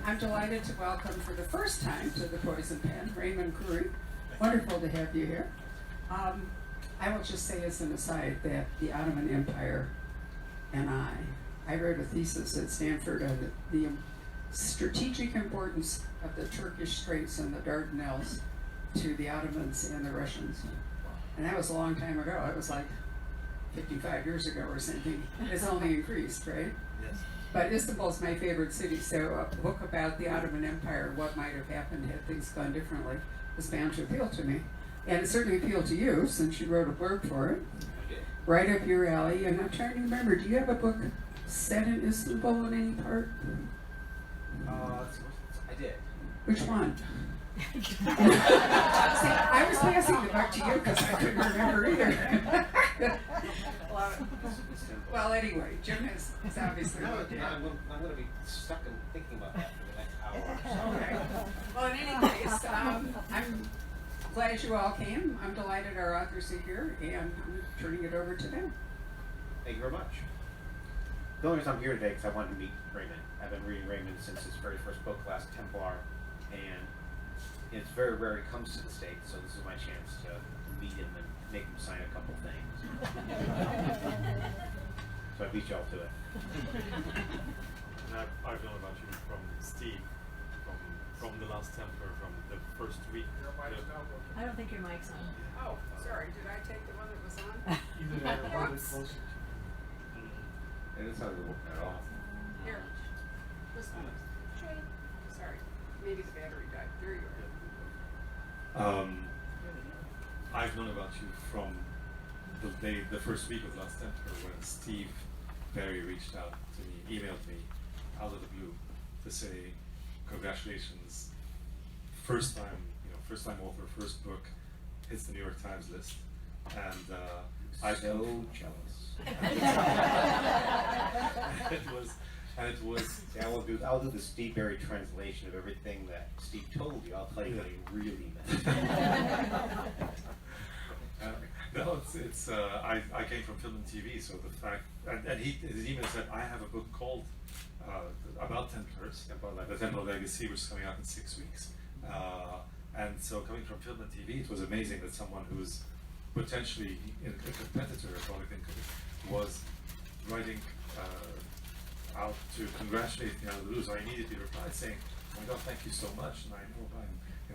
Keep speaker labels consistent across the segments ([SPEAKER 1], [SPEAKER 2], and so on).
[SPEAKER 1] I'm delighted to welcome for the first time to the Poison Pen, Raymond Khoury. Wonderful to have you here. I will just say as an aside that the Ottoman Empire and I wrote a thesis at Stanford on the strategic importance of the Turkish Straits and the Dardanelles to the Ottomans and the Russians. And that was a long time ago. It was like 55 years ago or something. It's only increased, right?
[SPEAKER 2] Yes.
[SPEAKER 1] But Istanbul's my favorite city, so a book about the Ottoman Empire, what might have happened had things gone differently, was bound to appeal to me. And it certainly appealed to you, since you wrote a blurb for it.
[SPEAKER 2] Okay.
[SPEAKER 1] Right up your alley. And I'm trying to remember, do you have a book set in Istanbul in any part?
[SPEAKER 2] I did.
[SPEAKER 1] Which one? See, I was passing the buck to you because I couldn't remember either. Well, anyway, Jim is obviously looked at.
[SPEAKER 2] I'm going to be stuck in thinking about that for the next hour or so.
[SPEAKER 1] Okay. Well, in any case, I'm glad you all came. I'm delighted our authors are here, and I'm turning it over to them.
[SPEAKER 2] Thank you very much. The only reason I'm here today is because I wanted to meet Raymond. I've been reading Raymond since his very first book, Last Templar, and it's very rare he comes to the States, so this is my chance to meet him and make him sign a couple things. So I beat you all to it.
[SPEAKER 3] And I've known about you from Steve, from the Last Templar, from the first week.
[SPEAKER 4] I don't think your mic's on.
[SPEAKER 1] Oh, sorry. Did I take the one that was on?
[SPEAKER 3] Either that or a little bit closer.
[SPEAKER 2] And it's not really working at all.
[SPEAKER 1] Here. This one. Sorry. Maybe the battery died. There you are.
[SPEAKER 3] I've known about you from the first week of Last Templar, when Steve Berry reached out to me, emailed me out of the blue to say, congratulations, first time author, first book, hits the New York Times list, and
[SPEAKER 2] I'm so jealous.
[SPEAKER 3] it was.
[SPEAKER 2] See, I'll do the Steve Berry translation of everything that Steve told you. I'll tell you what he really meant.
[SPEAKER 3] No, it's I came from film and TV, so the fact, and his email said, I have a book called about Templars, the Templar Legacy, which is coming out in 6 weeks. And so coming from film and TV, it was amazing that someone who's potentially a competitor, a product was writing out to congratulate me out of the blue. So I immediately replied saying, oh my God, thank you so much, and I know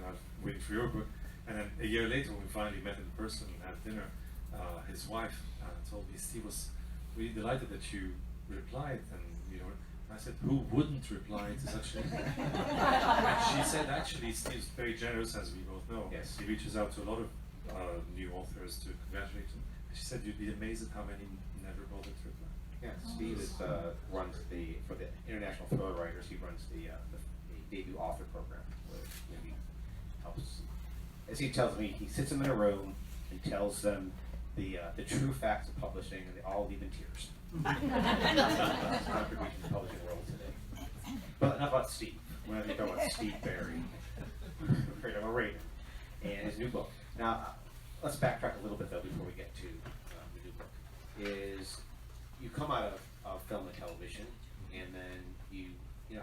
[SPEAKER 3] I'm waiting for your book. And then a year later, when we finally met in person and had dinner, his wife told me Steve was really delighted that you replied, and I said, who wouldn't reply to such a and she said, actually, Steve's very generous, as we both know.
[SPEAKER 2] Yes.
[SPEAKER 3] He reaches out to a lot of new authors to congratulate them. And she said, you'd be amazed at how many never bothered to reply.
[SPEAKER 2] Yeah, Steve runs for the International Thriller Writers. He runs the debut author program, where he helps. As he tells me, he sits them in a room and tells them the true facts of publishing, and they all leave in tears. That's contribution to the publishing world today. But enough about Steve. We're not going to talk about Steve Berry. We're going to talk about Raymond and his new book. Now, let's backtrack a little bit though before we get to the new book. Is you come out of film and television, and then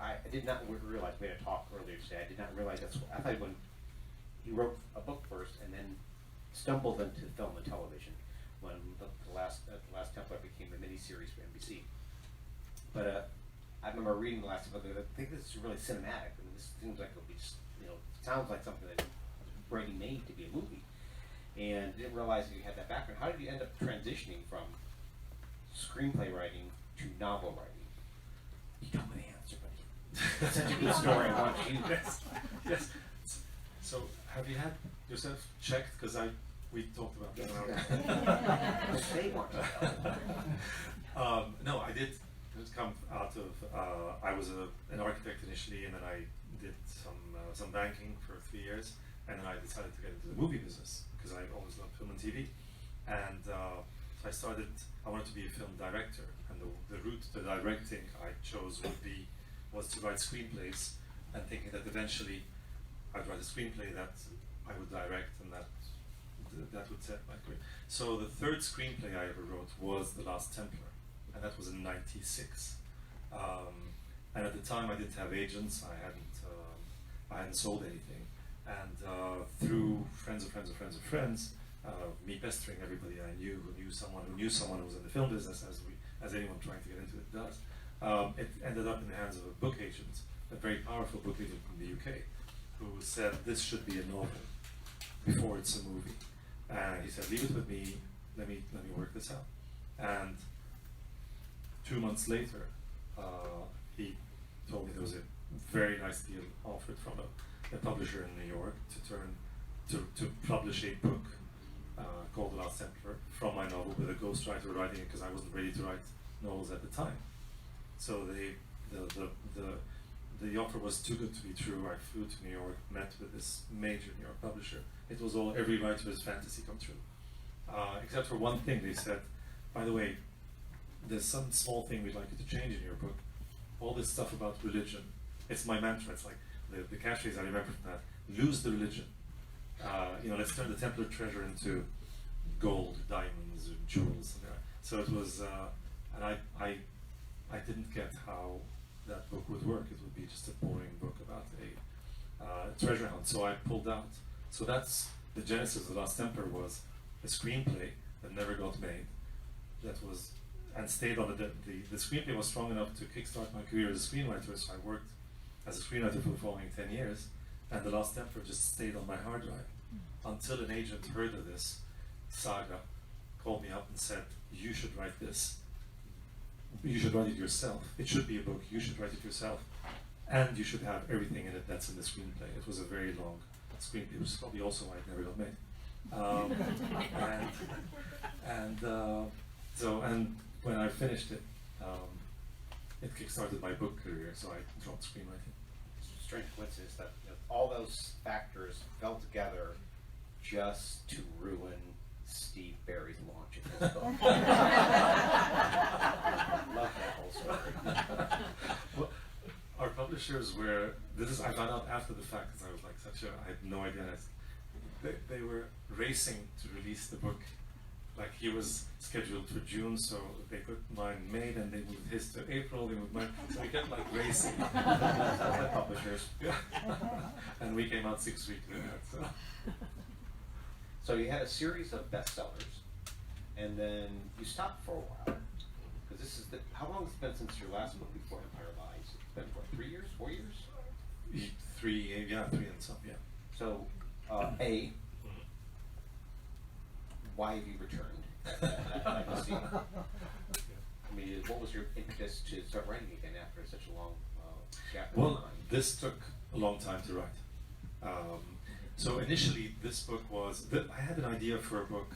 [SPEAKER 2] I did not realize, we had a talk earlier today, I did not realize I thought when he wrote a book first and then stumbled into film and television when the last Templar became a miniseries for NBC. But I remember reading the last Templar, I think this is really cinematic. I mean, this seems like it'll be just, sounds like something that was ready made to be a movie. And didn't realize that you had that background. How did you end up transitioning from screenplay writing to novel writing? You told me the answer, but it's such a good story. I want you.
[SPEAKER 3] Yes. So have you had yourself checked? Because we talked about that.
[SPEAKER 2] Yes, they want to know.
[SPEAKER 3] No, I did come out of. I was an architect initially, and then I did some banking for 3 years, and then I decided to get into the movie business because I always loved film and TV, and so I wanted to be a film director, and the route to directing I chose was to write screenplays, and thinking that eventually I'd write a screenplay that I would direct, and that would set my career. So the third screenplay I ever wrote was The Last Templar, and that was in '96. And at the time, I didn't have agents. I hadn't sold anything. And through friends of friends of friends of friends, me pestering everybody I knew who knew someone who was in the film business, as anyone trying to get into it does, it ended up in the hands of a book agent, a very powerful book agent from the UK, who said this should be a novel before it's a movie. And he said, leave it with me, let me work this out. And 2 months later, he told me there was a very nice deal offered from a publisher in New York to publish a book called The Last Templar from my novel, with a ghostwriter writing it because I wasn't ready to write novels at the time. So the offer was too good to be true. I flew to New York, met with this major New York publisher. It was all every writer's fantasy come true, except for one thing. They said, by the way, there's some small thing we'd like you to change in your book. All this stuff about religion, it's my mantra. It's like the catchphrase I remember from that: lose the religion. Let's turn the Templar treasure into gold, diamonds, and jewels. So it was, and I didn't get how that book would work. It would be just a boring book about a treasure hunt. So I pulled out. So that's the genesis of The Last Templar, was a screenplay that never got made. That was, and stayed on the screenplay was strong enough to kickstart my career as a screenwriter. So I worked as a screenwriter for the following 10 years, and The Last Templar just stayed on my hard drive until an agent heard of this saga, called me up and said, you should write this. You should write it yourself. It should be a book. You should write it yourself. And you should have everything in it that's in the screenplay. It was a very long screenplay, which is probably also why it never got made. And when I finished it, it kickstarted my book career, so I dropped screenwriting.
[SPEAKER 2] It's a strange coincidence that all those factors fell together just to ruin Steve Barry's launch of his book. Love that whole story.
[SPEAKER 3] Well, our publishers were, I found out after the fact, because I was like I had no idea. They were racing to release the book. Like, he was scheduled for June, so they put mine in May, then they moved his to April, they moved mine, so we kept like racing.
[SPEAKER 2] Publishers.
[SPEAKER 3] Yeah. And we came out 6 weeks later.
[SPEAKER 2] So you had a series of bestsellers, and then you stopped for a while. Because this is how long has it been since your last book before Empire Lies? It's been what, 3 years, 4 years?
[SPEAKER 3] 3 and some, yeah.
[SPEAKER 2] So, why have you returned? I mean, what was your impetus to start writing again after such a long gap?
[SPEAKER 3] Well, this took a long time to write. So initially, this book was, I had an idea for a book,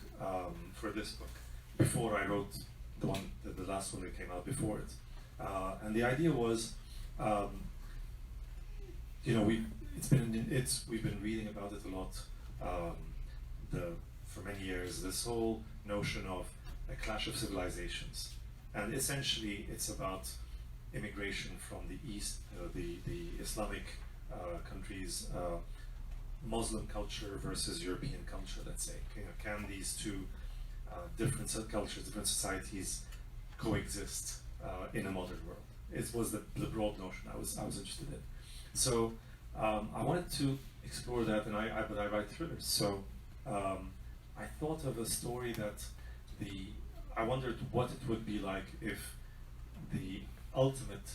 [SPEAKER 3] for this book, before I wrote the last one that came out before it. And the idea was, we've been reading about it a lot, for many years, this whole notion of a clash of civilizations. And essentially, it's about immigration from the East, the Islamic countries, Muslim culture versus European culture, let's say. Can these two different cultures, different societies coexist in a modern world? It was the broad notion I was interested in. So I wanted to explore that, but I write thrillers. So I thought of a story that I wondered what it would be like if the ultimate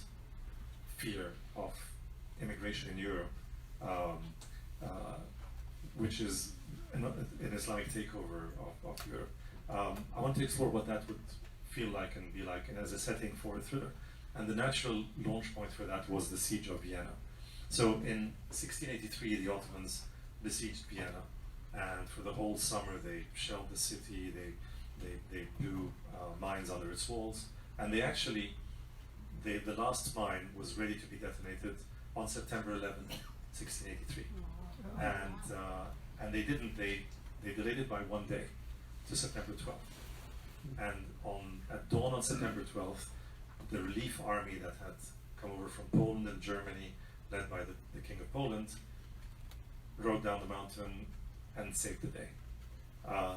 [SPEAKER 3] fear of immigration in Europe, which is an Islamic takeover of Europe, I wanted to explore what that would feel like and be like, and as a setting for a thriller. And the natural launch point for that was the siege of Vienna. So in 1683, the Ottomans besieged Vienna, and for the whole summer they shelled the city, they blew mines under its walls, and the last mine was ready to be detonated on September 11th, 1683. And they didn't, they delayed it by 1 day to September 12th. And at dawn on September 12th, the relief army that had come over from Poland and Germany, led by the King of Poland, rode down the mountain and saved the day.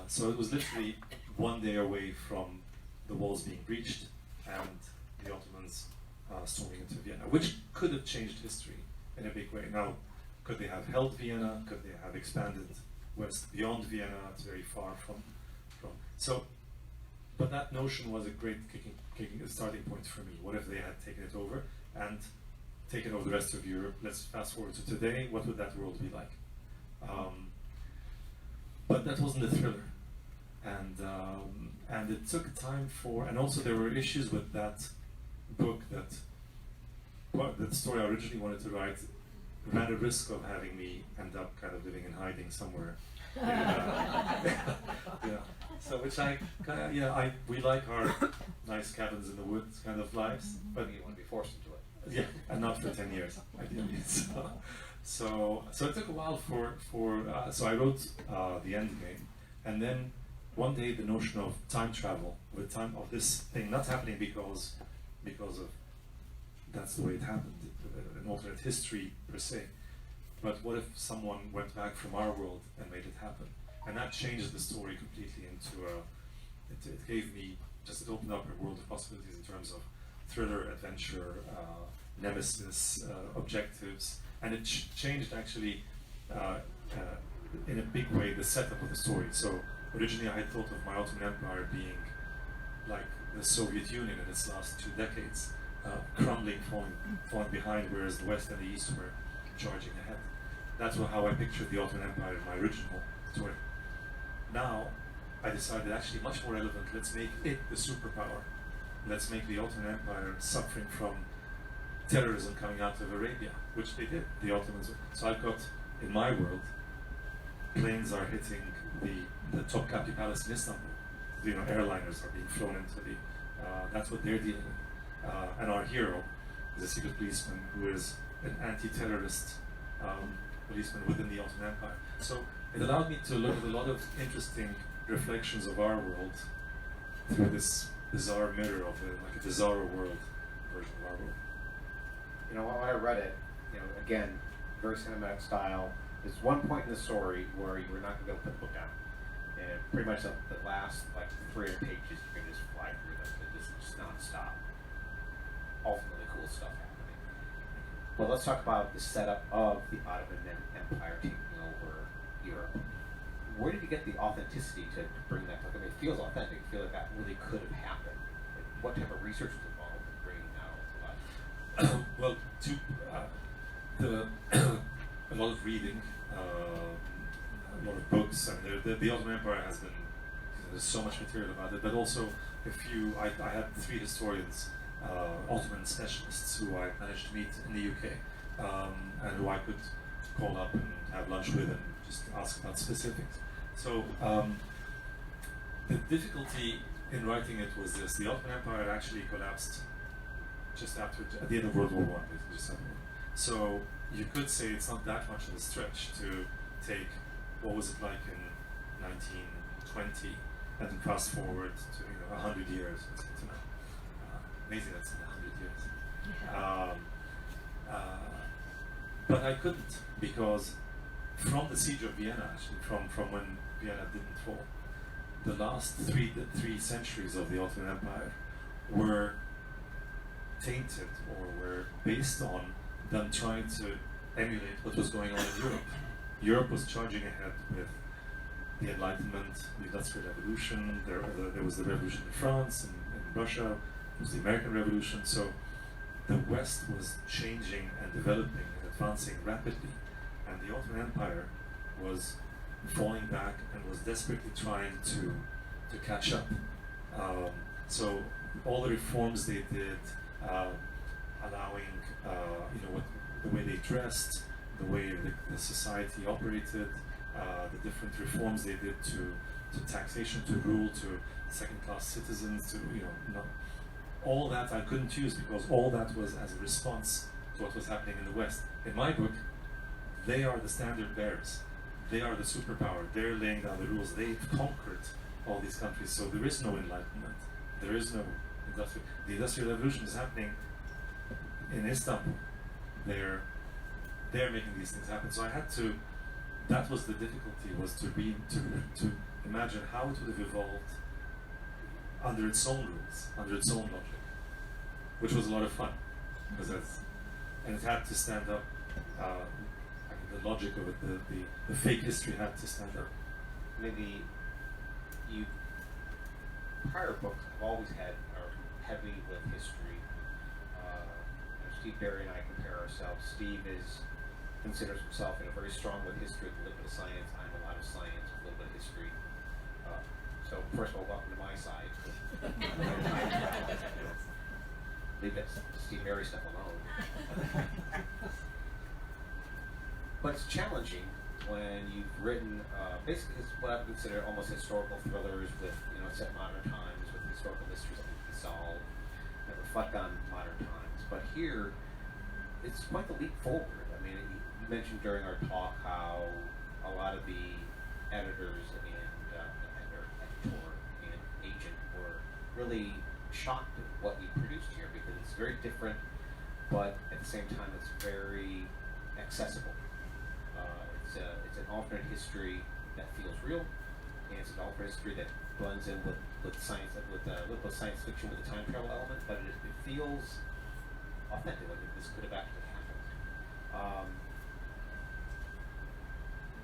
[SPEAKER 3] So it was literally 1 day away from the walls being breached and the Ottomans storming into Vienna, which could have changed history in a big way. Now, could they have held Vienna? Could they have expanded west beyond Vienna? It's very far from. So, but that notion was a great starting point for me. What if they had taken it over and taken over the rest of Europe? Let's fast forward to today. What would that world be like? But that wasn't a thriller, and it took time for. And also there were issues with that book that the story I originally wanted to write ran a risk of having me end up kind of living in hiding somewhere. Yeah. So which we like our nice cabins in the woods kind of lives, but
[SPEAKER 2] You want to be forced into it.
[SPEAKER 3] yeah, and not for 10 years, ideally. So it took a while so I wrote the end game, and then one day the notion of time travel, of this thing not happening because of that's the way it happened, an alternate history per se. But what if someone went back from our world and made it happen? And that changed the story completely into it gave me, it opened up a world of possibilities in terms of thriller, adventure, nemesis, objectives, and it changed actually in a big way the setup of the story. So originally I had thought of my Ottoman Empire being like the Soviet Union in its last 2 decades, crumbling, falling behind, whereas the West and the East were charging ahead. That's how I pictured the Ottoman Empire in my original story. Now, I decided actually much more relevant, let's make it the superpower. Let's make the Ottoman Empire suffering from terrorism coming out of Arabia, which they did, the Ottomans. So I've got, in my world, planes are hitting the Topkapi Palace in Istanbul. Airliners are being flown into that's what they're dealing with. And our hero is a secret policeman who is an anti-terrorist policeman within the Ottoman Empire. So it allowed me to look at a lot of interesting reflections of our world through this bizarre mirror of like a bizarre world version of our world.
[SPEAKER 2] When I read it, again, very cinematic style. There's one point in the story where you were not going to be able to put the book down. And pretty much the last 300 pages, you can just fly through them. It's just non-stop. Ultimately cool stuff happening. Well, let's talk about the setup of the Ottoman Empire taking over Europe. Where did you get the authenticity to bring that? I mean, it feels authentic. I feel like that really could have happened. What type of research was involved in bringing that all to life?
[SPEAKER 3] Well, a lot of reading, a lot of books. I mean, the Ottoman Empire has been, there's so much material about it, but also I had 3 historians, Ottoman specialists who I managed to meet in the UK, and who I could call up and have lunch with and just ask about specifics. So the difficulty in writing it was this: the Ottoman Empire actually collapsed at the end of World War I, basically just after. So you could say it's not that much of a stretch to take what was it like in 1920 and then fast forward to 100 years. It's good to know. Amazing that's in 100 years. But I couldn't, because from the siege of Vienna, actually, from when Vienna didn't fall, the last three centuries of the Ottoman Empire were tainted or were based on them trying to emulate what was going on in Europe. Europe was charging ahead with the Enlightenment, the Industrial Revolution. There was the revolution in France and in Russia. There was the American Revolution. So the West was changing and developing and advancing rapidly, and the Ottoman Empire was falling back and was desperately trying to catch up. So all the reforms they did, allowing the way they dressed, the way the society operated, the different reforms they did to taxation, to rule, to second-class citizens, to all that I couldn't use, because all that was as a response to what was happening in the West. In my book, they are the standard bearers. They are the superpower. They're laying down the rules. They've conquered all these countries. So there is no enlightenment. There is no industrial. The Industrial Revolution is happening in Istanbul. They're making these things happen. So I had to. That was the difficulty. Was to imagine how it would have evolved under its own rules, under its own logic, which was a lot of fun. because and it had to stand up. I mean, the logic of it, the fake history had to stand up.
[SPEAKER 2] Maybe you prior books I've always had are heavy with history. Steve Berry and I compare ourselves. Steve considers himself very strong with history, with a little bit of science. I'm a lot of science, with a little bit of history. So first of all, welcome to my side. Leave that Steve Berry stuff alone. But it's challenging when you've written basically it's what I would consider almost historical thrillers with set modern times with historical mysteries that need to be solved that reflect on modern times. But here, it's quite the leap forward. I mean, you mentioned during our talk how a lot of the editors and editor and agent were really shocked at what you produced here because it's very different, but at the same time, it's very accessible. It's an alternate history that feels real, and it's an alternate history that blends in with science, with a little bit of science fiction with a time travel element, but it feels authentic, like this could have actually happened.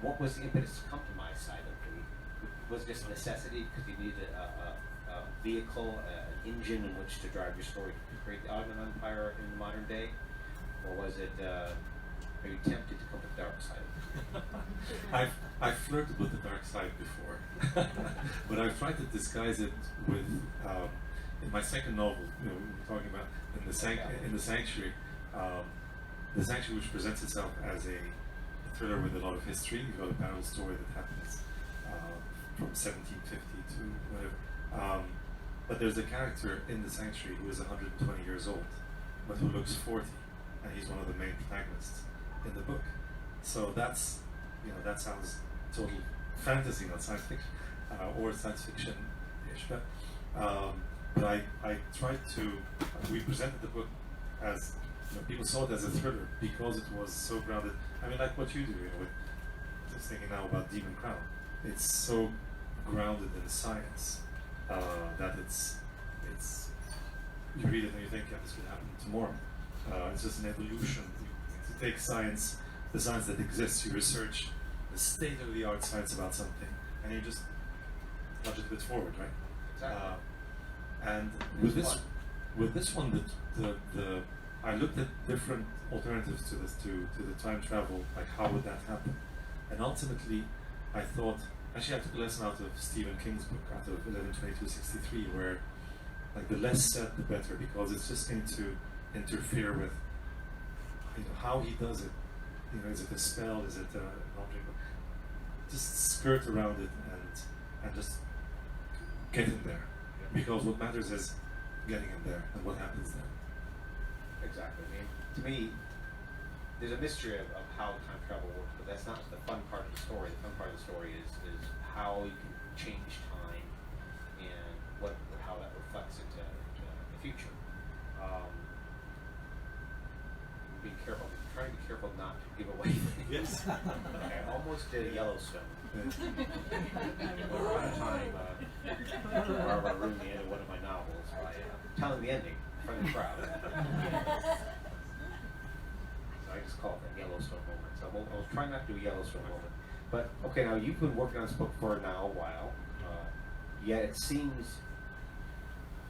[SPEAKER 2] What was the impetus to come to my side of the? Was it just a necessity because you needed a vehicle, an engine in which to drive your story to create the Ottoman Empire in the modern day, or was it? Are you tempted to come to the dark side?
[SPEAKER 3] I've flirted with the dark side before, but I've tried to disguise it with in my second novel. We were talking about in the Sanctuary, the Sanctuary, which presents itself as a thriller with a lot of history. You've got a parallel story that happens from 1750 to whatever. But there's a character in the Sanctuary who is 120 years old, but who looks 40, and he's one of the main protagonists in the book. So that sounds total fantasy, not science fiction, or science fiction-ish. But I tried to. We presented the book as people saw it as a thriller because it was so grounded. I mean, like what you do. With just thinking now about Demon Crown, it's so grounded in science that it's you read it and you think, yeah, this could happen tomorrow. It's just an evolution. To take science, the science that exists, you research the state-of-the-art science about something, and you just nudge it a bit forward, right?
[SPEAKER 2] Exactly.
[SPEAKER 3] And with this one, I looked at different alternatives to this, to the time travel, like how would that happen? And ultimately, I thought, actually I took a lesson out of Stephen King's book, out of 11/22/63, where like the less said, the better, because it's just going to interfere with how he does it. Is it a spell? Is it an object? Just skirt around it and just get in there. Because what matters is getting in there and what happens then.
[SPEAKER 2] Exactly. I mean, to me, there's a mystery of how time travel works, but that's not the fun part of the story. The fun part of the story is how you can change time and how that reflects into the future. Being careful. Trying to be careful not to give away things.
[SPEAKER 3] Yes.
[SPEAKER 2] I almost did Yellowstone. We're out of time. I ruined the end of one of my novels by telling the ending in front of the crowd. So I just call it the Yellowstone moment. So I was trying not to do a Yellowstone moment. But okay, now you've been working on this book for now a while, yet it seems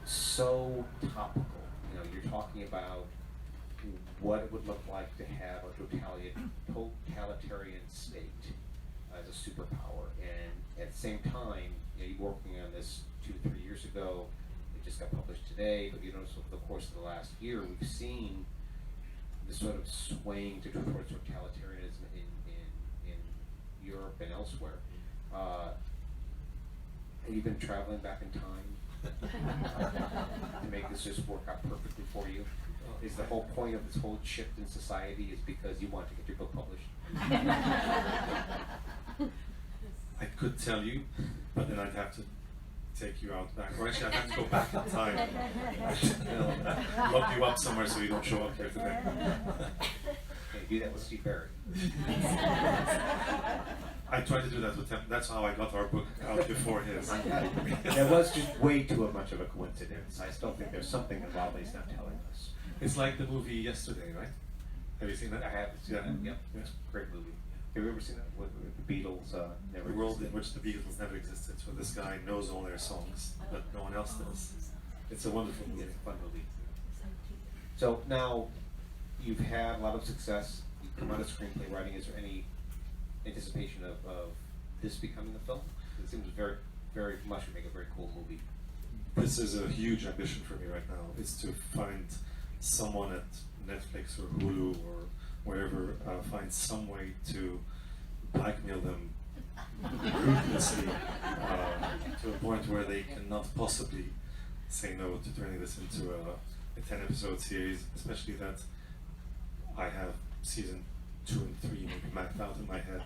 [SPEAKER 2] so topical. You're talking about what it would look like to have a totalitarian state as a superpower, and at the same time, you're working on this 2-3 years ago. It just got published today, but notice over the course of the last year, we've seen this sort of swaying towards totalitarianism in Europe and elsewhere. Have you been traveling back in time to make this just work out perfectly for you? Is the whole point of this whole shift in society is because you want to get your book published?
[SPEAKER 3] I could tell you, but then I'd have to take you out back. Or actually, I'd have to go back in time. Lock you up somewhere so you don't show up here today.
[SPEAKER 2] Okay, do that with Steve Berry.
[SPEAKER 3] I tried to do that with him. That's how I got our book out before his.
[SPEAKER 2] That was just way too much of a coincidence. I still think there's something involved that he's not telling us.
[SPEAKER 3] It's like the movie Yesterday, right? Have you seen that?
[SPEAKER 2] I haven't seen that. Yep.
[SPEAKER 3] Yeah.
[SPEAKER 2] Great movie. Have you ever seen that with the Beatles? Never.
[SPEAKER 3] The world in which the Beatles never existed, so this guy knows all their songs, but no one else does. It's a wonderful movie.
[SPEAKER 2] It's a fun movie. So now you've had a lot of success. You've come out of screenplay writing. Is there any anticipation of this becoming a film? It seems very, very much to make a very cool movie.
[SPEAKER 3] This is a huge ambition for me right now, is to find someone at Netflix or Hulu or wherever, find some way to blackmail them ruthlessly to a point where they cannot possibly say no to turning this into a 10-episode series, especially that I have season 2 and 3 maybe mapped out in my head.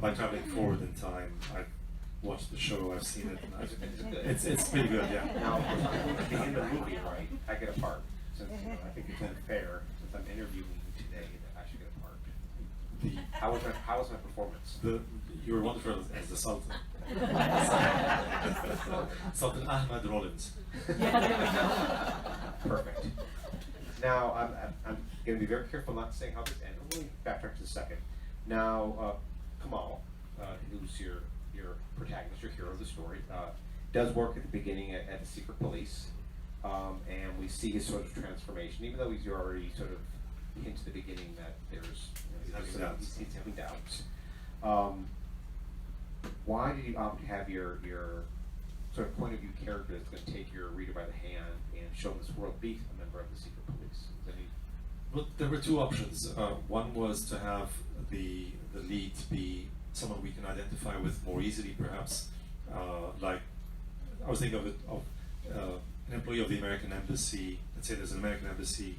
[SPEAKER 3] By traveling forward in time, I've watched the show, I've seen it, and it's pretty good, yeah.
[SPEAKER 2] Now, at the end of the movie, right, I get a part. Since I think it's unfair, since I'm interviewing you today, that I should get a part. How was my performance?
[SPEAKER 3] You were wonderful as the Sultan. Sultan Ahmed Rollins.
[SPEAKER 2] Perfect. Now, I'm going to be very careful not saying how this ends. Let me backtrack just a second. Now, Kamal, who's your protagonist, your hero of the story, does work at the beginning at the secret police, and we see his sort of transformation, even though he's already sort of hints at the beginning that there's,
[SPEAKER 3] He's having
[SPEAKER 2] doubts. Why did you opt to have your sort of point of view character that's going to take your reader by the hand and show him this world be a member of the secret police?
[SPEAKER 3] Well, there were two options. One was to have the lead be someone we can identify with more easily, perhaps. Like, I was thinking of an employee of the American Embassy. Let's say there's an American Embassy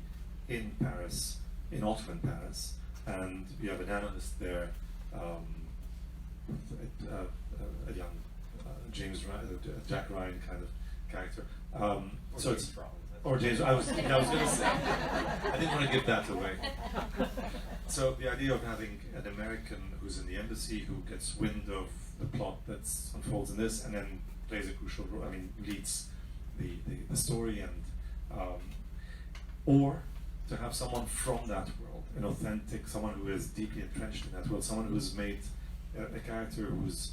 [SPEAKER 3] in Paris, in Ottoman Paris, and we have an analyst there, a young James Ryan, Jack Ryan kind of character. So it's or James. I was going to say. I didn't want to give that away. So the idea of having an American who's in the embassy who gets wind of the plot that unfolds in this, and then plays a crucial role. I mean, leads the story, and or to have someone from that world, an authentic, someone who is deeply entrenched in that world, someone who's made a character who's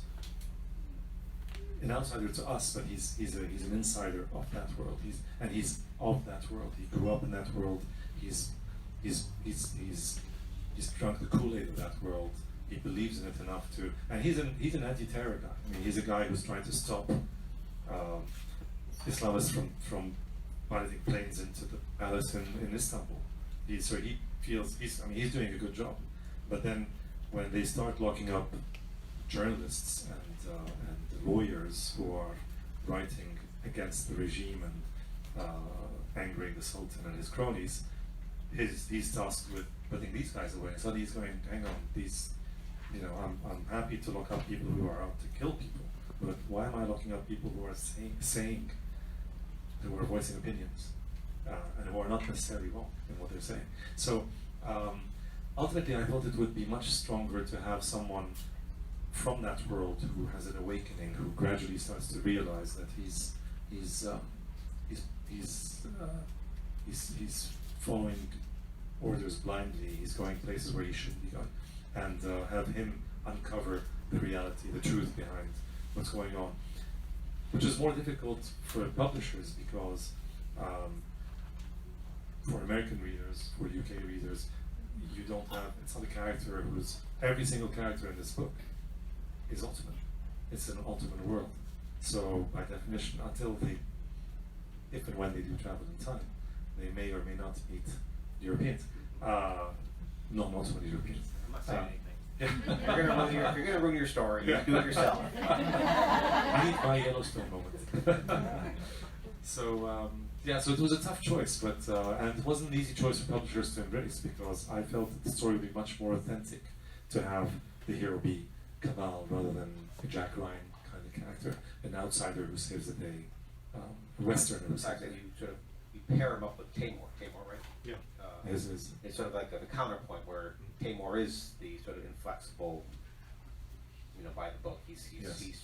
[SPEAKER 3] an outsider to us, but he's an insider of that world. He's of that world. He grew up in that world. He's drunk the Kool-Aid of that world. He believes in it enough to, and he's an anti-terror guy. I mean, he's a guy who's trying to stop Islamists from piloting planes into the palace in Istanbul. He feels he's doing a good job, but then when they start locking up journalists and lawyers who are writing against the regime and angering the Sultan and his cronies, he's tasked with putting these guys away. So he's going, hang on, I'm happy to lock up people who are out to kill people, but why am I locking up people who are who are voicing opinions and who are not necessarily wrong in what they're saying? So ultimately, I thought it would be much stronger to have someone from that world who has an awakening, who gradually starts to realize that he's following orders blindly. He's going places where he shouldn't be going, and have him uncover the reality, the truth behind what's going on, which is more difficult for publishers because for American readers, for UK readers, you don't have, it's not a character who's, every single character in this book is Ottoman. It's an Ottoman world. So by definition, if and when they do travel in time, they may or may not meet Europeans, non-Ottoman Europeans.
[SPEAKER 2] I'm not saying anything. If you're going to ruin your story, you do it yourself.
[SPEAKER 3] I need my Yellowstone moment. So so it was a tough choice, but and it wasn't an easy choice for publishers to embrace, because I felt that the story would be much more authentic to have the hero be Kamal rather than a Jack Ryan kind of character, an outsider who saves the day, a Westerner.
[SPEAKER 2] The fact that you pair him up with Tamor, right?
[SPEAKER 3] Yeah.
[SPEAKER 2] It's sort of like the counterpoint where Tamor is the sort of inflexible, by the book. He's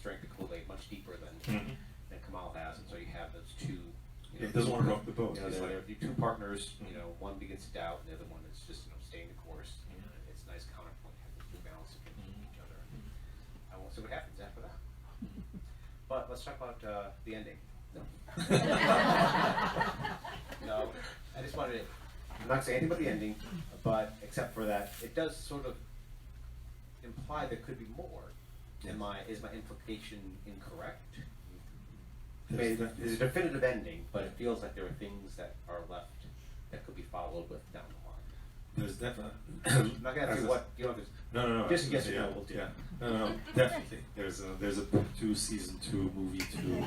[SPEAKER 2] drank the Kool-Aid much deeper than Kamal has, and so you have those two You
[SPEAKER 3] Yeah,
[SPEAKER 2] know,
[SPEAKER 3] he doesn't want to rock the boat.
[SPEAKER 2] You know,
[SPEAKER 3] He's
[SPEAKER 2] there
[SPEAKER 3] like,
[SPEAKER 2] are the two partners. You know, one begins to doubt, and the other one is just staying the course. You know, it's a nice counterpoint, have the two balance against each other. I will see what happens after that. But let's talk about the ending. No. No, I just wanted to. I'm not saying anything about the ending, but except for that, it does sort of imply there could be more. Is my implication incorrect? There's a definitive ending, but it feels like there are things that are left that could be followed with down the line.
[SPEAKER 3] there's definitely.
[SPEAKER 2] I'm not gonna ask you what you know.
[SPEAKER 3] No.
[SPEAKER 2] Just yes or
[SPEAKER 3] yeah,
[SPEAKER 2] no, we'll do.
[SPEAKER 3] Yeah. No, definitely. There's a book 2, season 2, movie 2,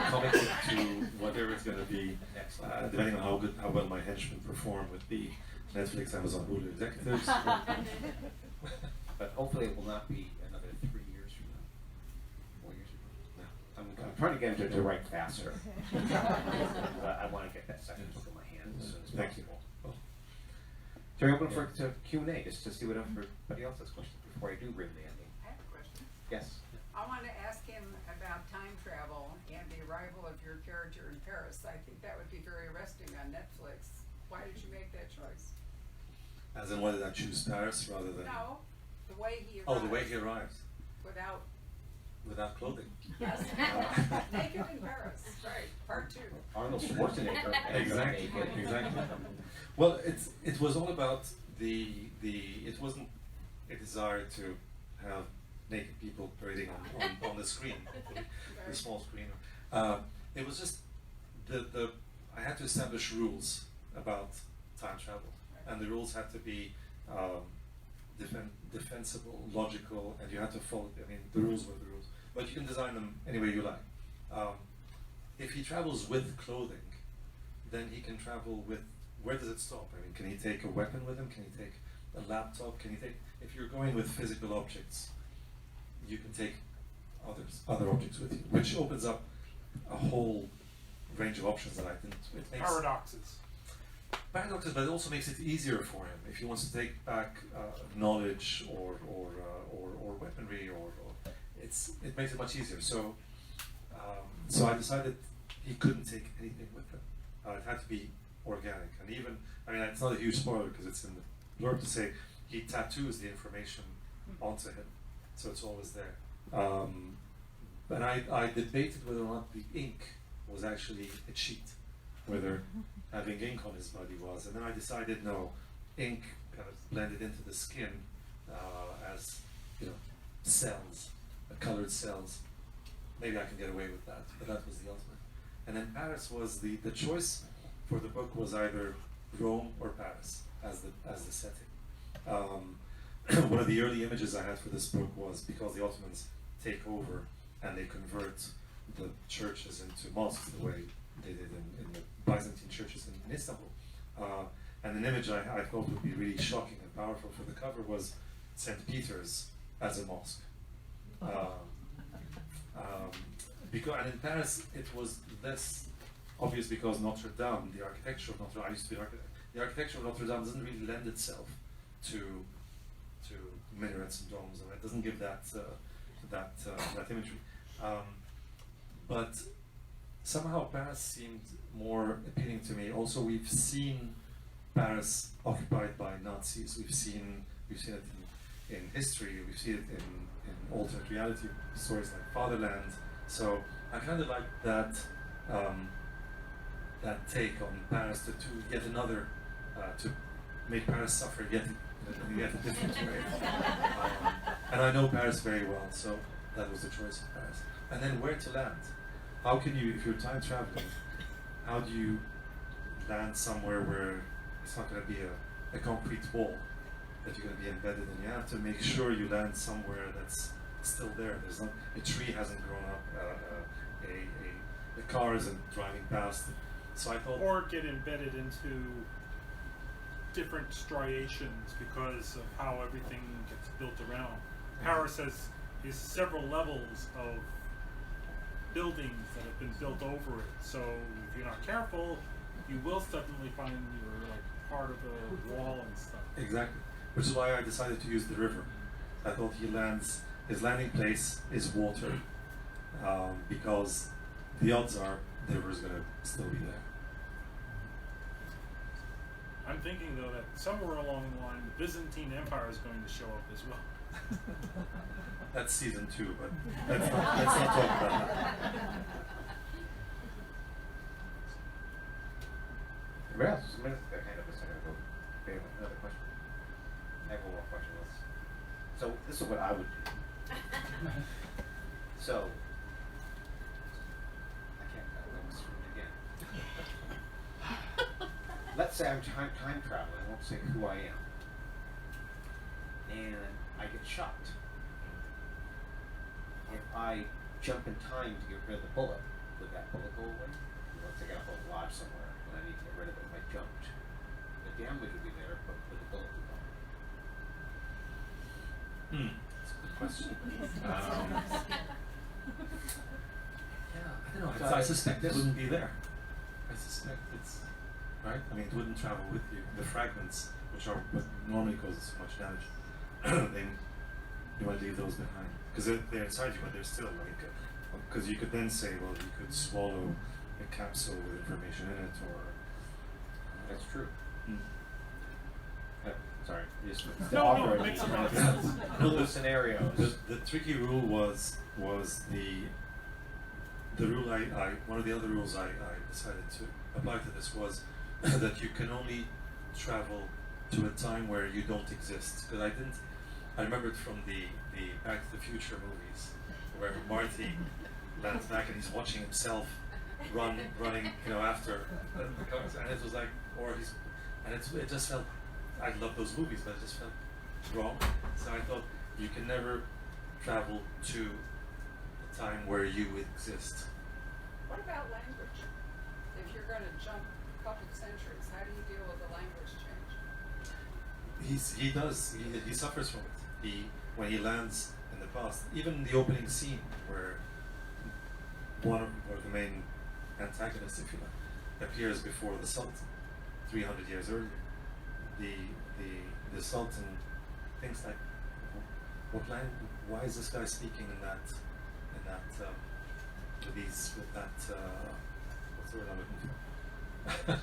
[SPEAKER 3] comic book 2, whatever it's gonna be.
[SPEAKER 2] Excellent.
[SPEAKER 3] Depending on how well my henchmen perform with the Netflix, Amazon, Hulu executives.
[SPEAKER 2] But hopefully it will not be another 3 years from now, 4 years from now. I'm trying to get him to write faster. But I want to get that second book in my hands as soon as
[SPEAKER 3] Thank you.
[SPEAKER 2] possible. So we open for Q&A just to see what everybody else has questions before I do bring the ending.
[SPEAKER 5] I have a question.
[SPEAKER 2] Yes.
[SPEAKER 5] I want to ask him about time travel and the arrival of your character in Paris. I think that would be very arresting on Netflix. Why did you make that choice?
[SPEAKER 3] As in, why did I choose Paris rather than?
[SPEAKER 5] No, the way he arrived.
[SPEAKER 3] Oh, the way he arrives without clothing.
[SPEAKER 5] Yes, naked in Paris, right, part 2.
[SPEAKER 2] Arnold Schwarzenegger.
[SPEAKER 3] Exactly. Well, it was all about it wasn't a desire to have naked people parading on the screen, the small screen. It was just I had to establish rules about time travel, and the rules had to be defensible, logical, and you had to follow. I mean, the rules were the rules, but you can design them any way you like. If he travels with clothing, then he can travel with. Where does it stop? I mean, can he take a weapon with him? Can he take a laptop? Can he take? If you're going with physical objects, you can take other objects with you, which opens up a whole range of options that I didn't. It makes paradoxes, but it also makes it easier for him if he wants to take back knowledge or weaponry or it makes it much easier. So I decided he couldn't take anything with him. It had to be organic, and even it's not a huge spoiler because it's in the blurb to say he tattoos the information onto him, so it's always there. And I debated whether or not the ink was actually a cheat, whether having ink on his body was, and then I decided no, ink kind of blended into the skin as cells, colored cells. Maybe I can get away with that, but that was the ultimate. And then Paris was the choice for the book was either Rome or Paris as the setting. One of the early images I had for this book was because the Ottomans take over and they convert the churches into mosques the way they did in the Byzantine churches in Istanbul. And an image I thought would be really shocking and powerful for the cover was St. Peter's as a mosque. And in Paris it was less obvious because Notre Dame, the architecture of Notre Dame, I used to be an architect, the architecture of Notre Dame doesn't really lend itself to minarets and domes, and it doesn't give that imagery. But somehow Paris seemed more appealing to me. Also, we've seen Paris occupied by Nazis. We've seen it in history. We've seen it in alternate reality stories like Fatherland. So I kind of like that take on Paris to yet another to make Paris suffer yet a different way. And I know Paris very well, so that was the choice of Paris. And then where to land? How can you, if you're time traveling, how do you land somewhere where it's not going to be a concrete wall that you're going to be embedded in? You have to make sure you land somewhere that's still there. There's not a tree hasn't grown up, a car isn't driving past. So I thought,
[SPEAKER 6] or get embedded into different striations because of how everything gets built around. Paris has several levels of buildings that have been built over it. So if you're not careful, you will suddenly find you're like part of a wall and stuff.
[SPEAKER 3] exactly, which is why I decided to use the river. I thought his landing place is water, because the odds are the river's going to still be there.
[SPEAKER 6] I'm thinking though that somewhere along the line, the Byzantine Empire is going to show up as well.
[SPEAKER 3] That's season 2, but let's not talk about that.
[SPEAKER 2] Anybody else? Just a minute. I kind of a second ago. Another question? I have one more question. So this is what I would do. So I can't go again. Let's say I'm time traveling. I won't say who I am, and I get shot. If I jump in time to get rid of the bullet, would that bullet go away? Let's say I got a bullet lodged somewhere, and I need to get rid of it. If I jumped, the damage would be there, but would the bullet be gone?
[SPEAKER 3] That's a good question. Yeah, I don't know.
[SPEAKER 2] So
[SPEAKER 3] I suspect it
[SPEAKER 2] this-
[SPEAKER 3] wouldn't be there. I suspect it's right. I mean, it wouldn't travel with you. The fragments, which are what normally causes so much damage, then you want to leave those behind because they're inside you, but they're still like. Because you could then say, well, you could swallow a capsule with information in it, or
[SPEAKER 2] That's true.
[SPEAKER 3] Hmm.
[SPEAKER 2] Sorry, just
[SPEAKER 6] No, it makes a lot of sense.
[SPEAKER 2] Build scenarios.
[SPEAKER 3] The tricky rule was the rule one of the other rules I decided to apply to this was that you can only travel to a time where you don't exist. Because I remembered from the Back to the Future movies where Marty lands back and he's watching himself running, after the cars, and it was like, it just felt. I love those movies, but it just felt wrong. So I thought you can never travel to a time where you exist.
[SPEAKER 5] What about language? If you're going to jump a couple centuries, how do you deal with the language change?
[SPEAKER 3] He does. He suffers from it. When he lands in the past, even the opening scene where one of the main antagonists, if you like, appears before the Sultan 300 years earlier. The Sultan thinks like, what language? Why is this guy speaking in that what's the word I'm looking for?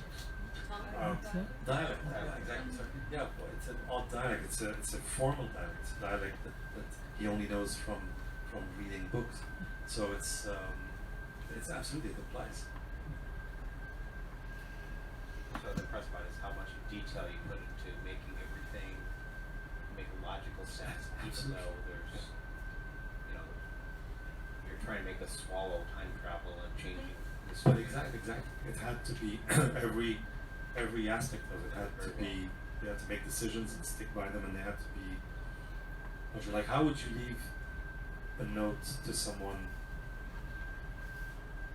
[SPEAKER 3] Dialect. Exactly. Sorry. Yeah, well, it's an odd dialect. It's a formal dialect. It's a dialect that he only knows from reading books. So it's absolutely, it applies.
[SPEAKER 2] So the impressed by is how much detail you put into making everything make logical sense, even though there's, you're trying to make us swallow time travel and changing this.
[SPEAKER 3] But exactly. It had to be every aspect of it had to be. They had to make decisions and stick by them, and they had to be. Like, how would you leave a note to someone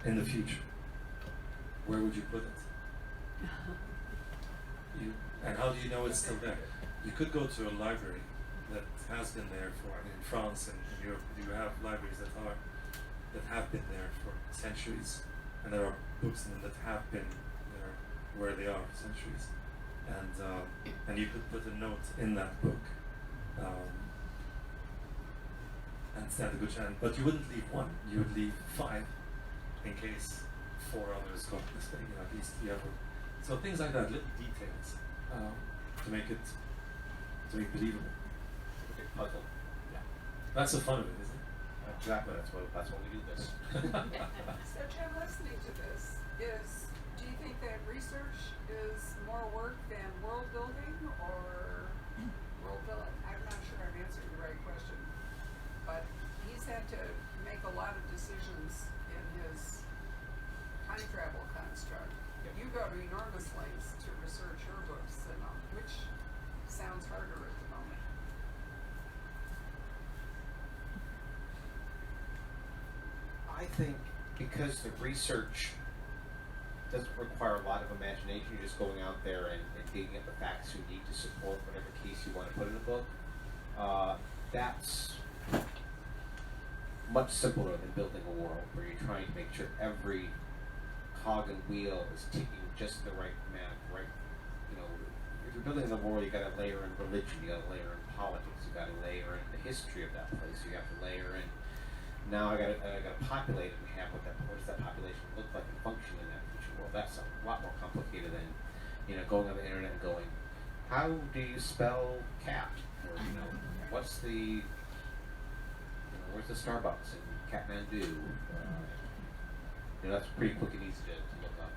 [SPEAKER 3] in the future? Where would you put it? And how do you know it's still there? You could go to a library that has been there for. I mean, in France and in Europe, you have libraries that have been there for centuries, and there are books in them that have been there where they are for centuries, and you could put a note in that book, and stand a good chance. But you wouldn't leave one; you would leave 5, in case 4 others got this thing. At least you have. So things like that, little details, to make believable.
[SPEAKER 2] A big puzzle. Yeah.
[SPEAKER 3] That's the fun of it, isn't it?
[SPEAKER 2] Exactly. That's why we do this.
[SPEAKER 5] So Jim, listening to this, do you think that research is more work than world building or world building? I'm not sure I'm answering the right question, but he's had to make a lot of decisions in his time travel construct. You go to enormous lengths to research your books, and which sounds harder at the moment?
[SPEAKER 2] I think because the research doesn't require a lot of imagination, you're just going out there and digging up the facts you need to support whatever case you want to put in a book. That's much simpler than building a world where you're trying to make sure every cog and wheel is ticking just the right amount, right? If you're building the world, you got to layer in religion, you got to layer in politics, you got to layer in the history of that place, you have to layer in Now I gotta populate it and have what does that population look like and function in that future world. That's a lot more complicated than, going on the internet and going, how do you spell cat? Or, what's the, where's the Starbucks in Kathmandu? That's pretty quick and easy to look up.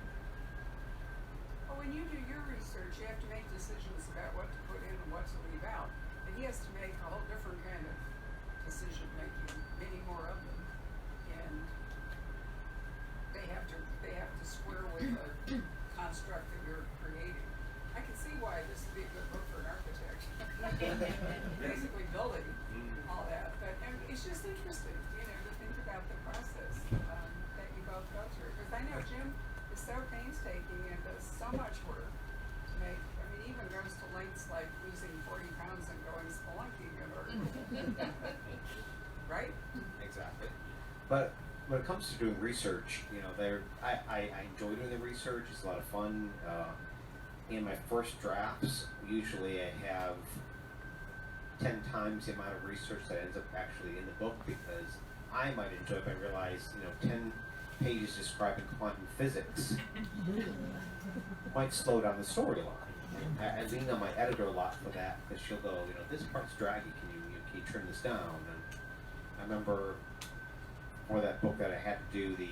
[SPEAKER 5] Well, when you do your research, you have to make decisions about what to put in and what to leave out. And he has to make a whole different kind of decision making, many more of them. And they have to square with the construct that you're creating. I can see why this would be a good book for an architect. Basically building all that. But it's just interesting, to think about the process that you both go through. Because I know Jim is so painstaking and does so much work to make, even goes to lengths like losing 40 pounds and going spelunking in order to, right?
[SPEAKER 2] Exactly. But when it comes to doing research, I enjoy doing the research. It's a lot of fun. In my first drafts, usually I have 10 times the amount of research that ends up actually in the book, because I might enjoy if I realize, 10 pages describing quantum physics might slow down the storyline. I lean on my editor a lot for that, because she'll go, this part's draggy. Can you trim this down? And I remember for that book that I had to do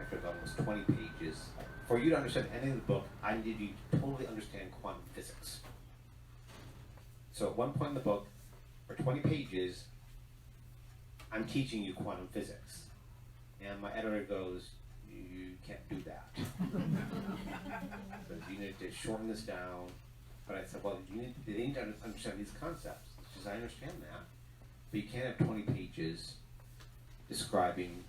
[SPEAKER 2] after it was almost 20 pages. For you to understand any of the book, I needed you to totally understand quantum physics. So at one point in the book, for 20 pages, I'm teaching you quantum physics. And my editor goes, you can't do that. So you need to shorten this down. But I said, well, they need to understand these concepts. She says, I understand that. But you can't have 20 pages describing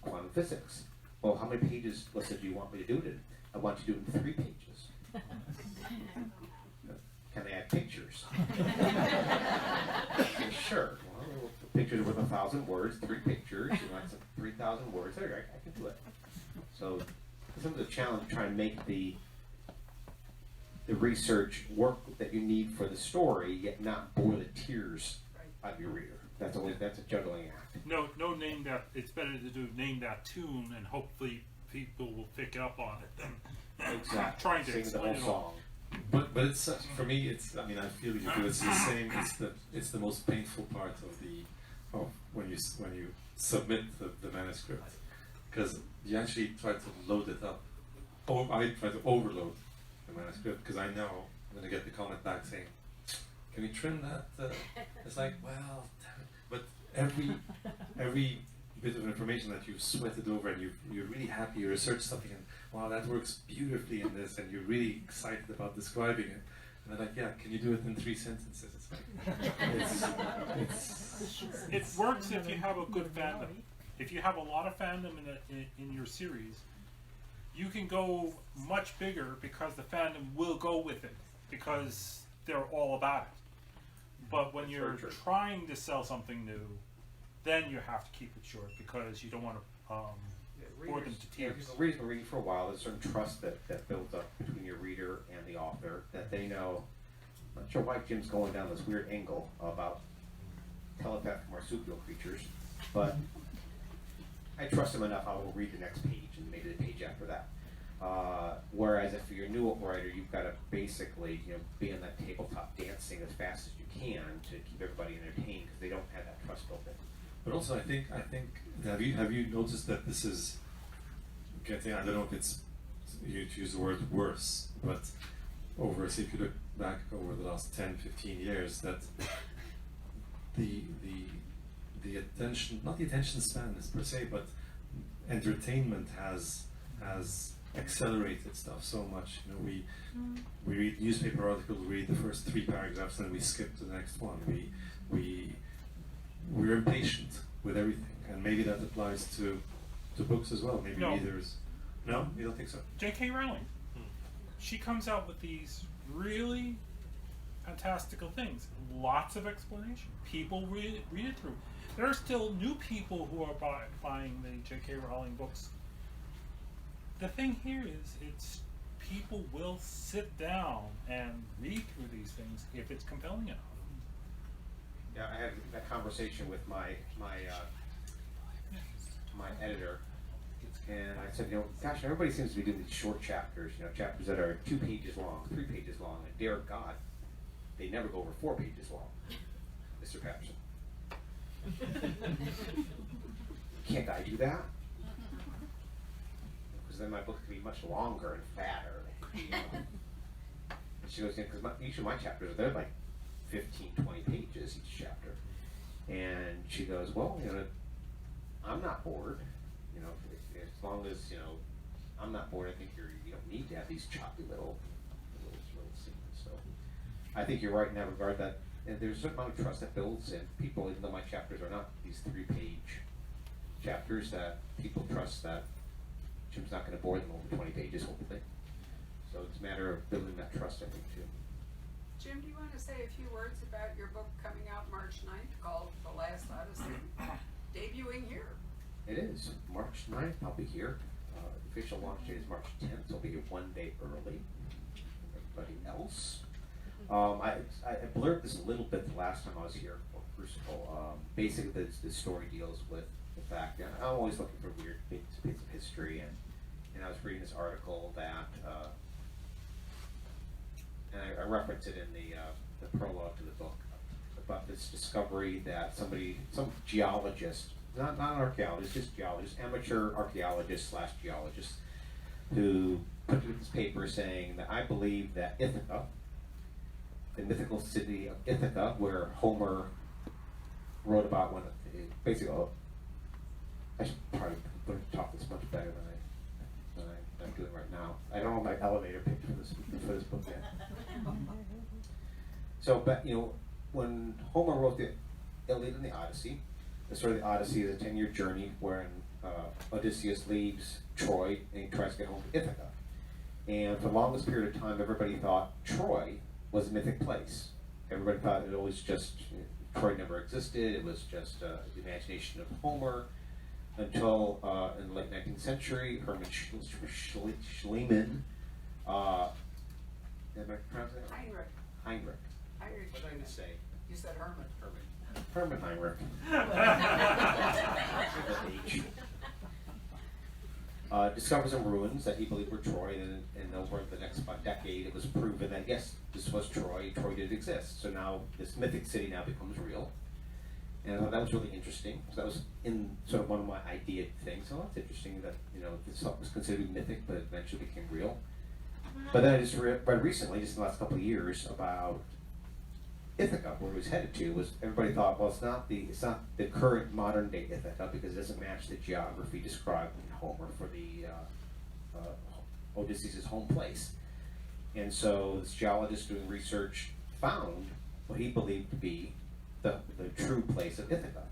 [SPEAKER 2] quantum physics. Well, how many pages, Lisa, do you want me to do it in? I want you to do it in 3 pages. Can I add pictures? Sure. Well, pictures are worth 1,000 words, 3 pictures. You want some 3,000 words. There, I can do it. So some of the challenge trying to make the research work that you need for the story, yet not bore the tears out of your reader. That's a juggling act.
[SPEAKER 6] No, name that. It's better to do name that tune, and hopefully people will pick up on it than trying to
[SPEAKER 2] Sing
[SPEAKER 6] explain
[SPEAKER 2] the
[SPEAKER 6] it
[SPEAKER 2] whole
[SPEAKER 6] all.
[SPEAKER 2] song.
[SPEAKER 3] But it's for me. It's I feel you do. It's the same. It's the most painful part of when you submit the manuscript, because you actually try to load it up. Or I try to overload the manuscript because I know I'm going to get the comment back saying, "Can we trim that?" It's like, well, damn it. But every bit of information that you've sweated over and you're really happy, you research something and wow, that works beautifully in this, and you're really excited about describing it. And they're like, yeah, can you do it in 3 sentences? It's like,
[SPEAKER 6] It works if you have a good fandom. If you have a lot of fandom in your series, you can go much bigger because the fandom will go with it because they're all about it. But when you're trying to sell something new, then you have to keep it short because you don't want to bore them to tears.
[SPEAKER 2] If you've been reading for a while, there's a certain trust that builds up between your reader and the author, that they know. I'm not sure why Jim's going down this weird angle about telepathic marsupial creatures, but I trust him enough. I will read the next page and maybe the page after that. Whereas if you're a new writer, you've got to basically be on that tabletop dancing as fast as you can to keep everybody entertained because they don't have that trust built in.
[SPEAKER 3] But also, I think have you noticed that this is getting? I don't know if it's you use the word worse, but so if you look back over the last 10, 15 years, that the attention, not the attention span per se, but entertainment has accelerated stuff so much. We read newspaper articles, we read the first 3 paragraphs, and we skip to the next one. We're impatient with everything, and maybe that applies to books as well. Maybe readers. No, you don't think so?
[SPEAKER 6] J.K. Rowling, she comes out with these really fantastical things. Lots of explanation. People read it through. There are still new people who are buying the J.K. Rowling books. The thing here is, people will sit down and read through these things if it's compelling enough.
[SPEAKER 2] Yeah, I had that conversation with my my editor, and I said, gosh, everybody seems to be doing these short chapters, chapters that are 2 pages long, 3 pages long, and dear God, they never go over 4 pages long, Mr. Patterson. Can't I do that? Because then my book can be much longer and fatter. And she goes, because usually my chapters, they're like 15, 20 pages each chapter. And she goes, well, I'm not bored. As long as, I'm not bored, I think you don't need to have these choppy little scenes. So I think you're right in that regard, that there's a certain amount of trust that builds in people, even though my chapters are not these 3-page chapters, that people trust that Jim's not going to bore them over 20 pages, hopefully. So it's a matter of building that trust, I think, too.
[SPEAKER 5] Jim, do you want to say a few words about your book coming out March 9th called The Last Odyssey, debuting here?
[SPEAKER 2] It is. March 9th, I'll be here. The official launch date is March 10th, so I'll be here 1 day early than everybody else. I blurred this a little bit the last time I was here for Crucible. Basically, the story deals with the fact that I'm always looking for weird bits of history, and I was reading this article that, and I reference it in the prologue to the book, about this discovery that some geologist, not an archaeologist, just geologist, amateur archaeologist / geologist, who put together this paper saying that I believe that Ithaca, the mythical city of Ithaca, where Homer wrote about when basically, I should probably learn to talk this much better than I'm doing right now. I don't have my elevator pitch for this book yet. So, but when Homer wrote the Iliad and the Odyssey, the story of the Odyssey is a 10-year journey wherein Odysseus leaves Troy and he tries to get home to Ithaca. And for the longest period of time, everybody thought Troy was a mythic place. Everybody thought it was just, Troy never existed, it was just the imagination of Homer, until in the late 19th century, Hermann Schliemann, am I pronouncing it? Heinrich. What did I just say?
[SPEAKER 5] You said Herman.
[SPEAKER 2] Hermann Heinrich. Discovers some ruins that he believed were Troy, and over the next decade, it was proven that yes, this was Troy. Troy did exist. So now this mythic city now becomes real, and I thought that was really interesting. So that was in sort of one of my idea things. So that's interesting that this was considered mythic, but eventually became real. But then I just read recently, just in the last couple of years, about Ithaca, where it was headed to. Was everybody thought, well, it's not the current modern day Ithaca because it doesn't match the geography described in Homer for the Odysseus' home place. And so this geologist doing research found what he believed to be the true place of Ithaca.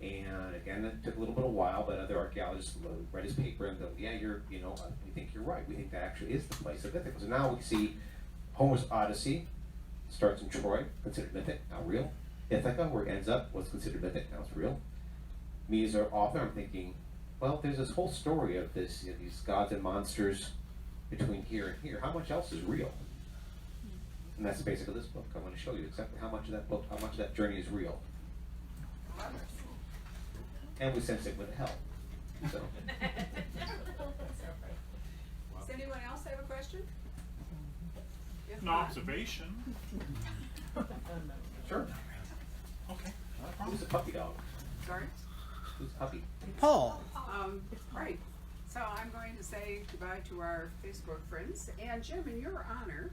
[SPEAKER 2] And again, it took a little bit of a while, but other archaeologists read his paper and go, yeah, we think you're right. We think that actually is the place of Ithaca. So now we see Homer's Odyssey starts in Troy, considered mythic, now real. Ithaca, where it ends up, was considered mythic, now it's real. Me as an author, I'm thinking, well, there's this whole story of this, these gods and monsters between here and here. How much else is real? And that's the basic of this book. I want to show you exactly how much of that journey is real. And we sense it with hell. So.
[SPEAKER 5] Does anyone else have a question? If
[SPEAKER 6] An
[SPEAKER 5] not,
[SPEAKER 6] observation.
[SPEAKER 2] Sure.
[SPEAKER 6] Okay.
[SPEAKER 2] Who's a puppy dog?
[SPEAKER 5] sorry?
[SPEAKER 2] Who's a puppy?
[SPEAKER 7] Paul.
[SPEAKER 5] Right. So I'm going to say goodbye to our Facebook friends. And Jim, in your honor,